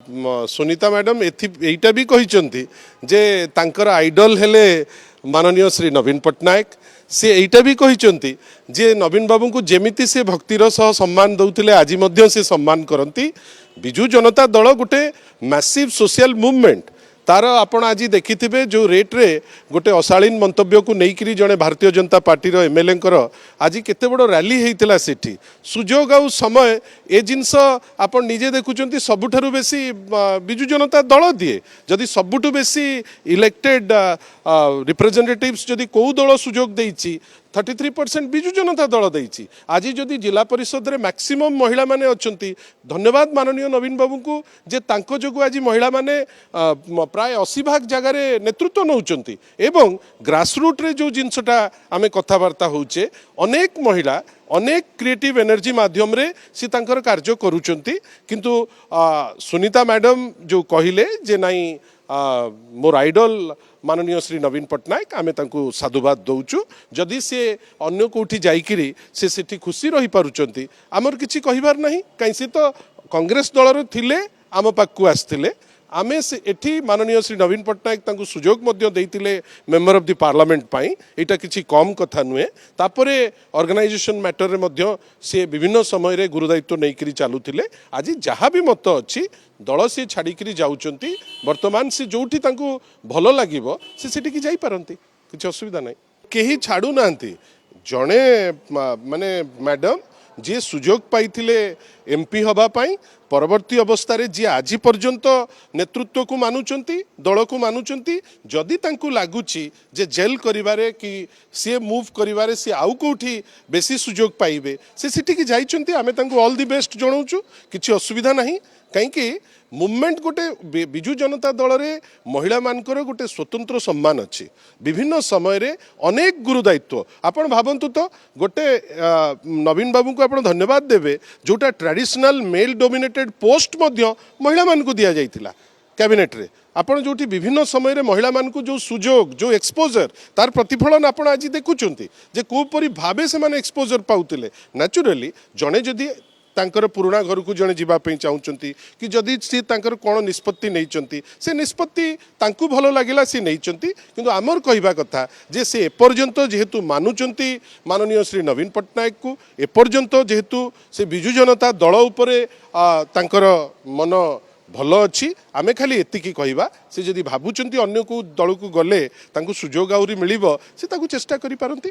Sunita madam एटा भी कही जे तांकर आइडल हेले माननीय श्री नवीन पट्टनायक से एटा भी कही जे नवीन बाबू को जेमिति से भक्तिर सह सम्मान दौले आज से सम्मान करती बिजु जनता दल गोटे मैसिव सोशल मूवमेंट तार आपण आज देखिथिबे जो रेट रे गोटे अशालीन मंतव्य को लेकिन जड़े भारतीय जनता पार्टी एमएलए आज केते बड़ रैली होता सेठी सुजोग आ समय ए जिनस आपण निजे देखुचंती सबुठारु बेसी बिजु जनता दल दिए जदि सबुठु बेसी इलेक्टेड रिप्रेजेंटेटिव्स जदि को दल सुजोग देइची 33% बिजु जनता दल देइची आज जदि जिला परिषद रे मैक्सिमम महिला माने अछंती धन्यवाद माननीय नवीन बाबू को जे तांको जोगु आज महिला माने प्राय 80 भाग जगह नेतृत्व नौचंती एवं ग्रासरूट रे जो जिनसटा आमे कथावार्ता होचे अनेक महिला अनेक क्रिएटिव एनर्जी माध्यम रे सी तांकर कार्य करूचंती किंतु सुनीता मैडम जो कहिले जे नाई मोर आइडल माननीय श्री नवीन पट्टनायक आमे तांको साधुवाद दौचु जदि से अन्य कोठी जाइकिरी से सेठी खुशी रही पारुचंती आमर किछि कहिबार नाही काई से तो कांग्रेस दलर थिले आम पाखु आस्थिले आमे से एठी माननीय श्री नवीन पट्टनायक तांको सुजोग मध्य देइतिले मेंबर ऑफ द पार्लियामेंट पाई एटा किछि कम कथा नुए तापरे ऑर्गेनाइजेशन मैटर रे मध्य से विभिन्न समय रे गुरुदायित्व नेइकरी चालुथिले आज जहाँ भी मत अछि दल से छाड़िकी जाउचंती वर्तमान से जोठी तांको भलो लागिबो से सेठी की जाई पारंती किछि असुविधा नाही केही छाडू नांती जणे माने मैडम जी सुजोग पाइथिले एमपी हवा पाई परवर्ती अवस्था जी आज पर्यंत नेतृत्व को मानुचंती दल को मानुचंती जदि तांकु लागुची जे जेल करिवारे कि सी मूव करिवारे सी आउ कोठी बेसी सुजोग पाइबे से सिटी की जाइचंती आमे तांकु ऑल द बेस्ट जणाउचु किछि असुविधा नाही कहीं मुवमेंट गोटे बिजु जनता दल रे महिला मानकर गोटे स्वतंत्र सम्मान अच्छी विभिन्न समय रे अनेक गुरुदायित्व आपण भावंतु तो गोटे नवीन बाबू को आपण धन्यवाद देवे जोटा ट्रेडिशनल मेल डोमिनेटेड पोस्ट मध्य महिला मान को दिया जाइथिला कैबिनेट रे आपण जोटी विभिन्न समय रे महिला मान को जो सुजोग जो एक्सपोजर तार प्रतिफलन आपण आज देखुचंती जे कोपरी भाबे से माने एक्सपोजर पाउतिले नेचुरली जणे जदी तांकर पुराणा घर को जड़े जावाई चाहूँगी कि जदि सी तांकर कौन निष्पत्ति नहीं से निष्पत्ति तांकु भल लगिला सी नहीं किंतु आमर कहवा कथा जे से एपर्यंत जेहेतु मानुचंती माननीय श्री नवीन पट्टनायक को एपर्यंत जेहेतु से बिजु जनता दल उपरे तांकर मन भल अच्छी आमे खाली एतिकी कहवा से जदि भावुचंती अन्य को दल को गले तांकु सुजोग आउरी मिलिबो से ताकु चेष्टा करि पारंती।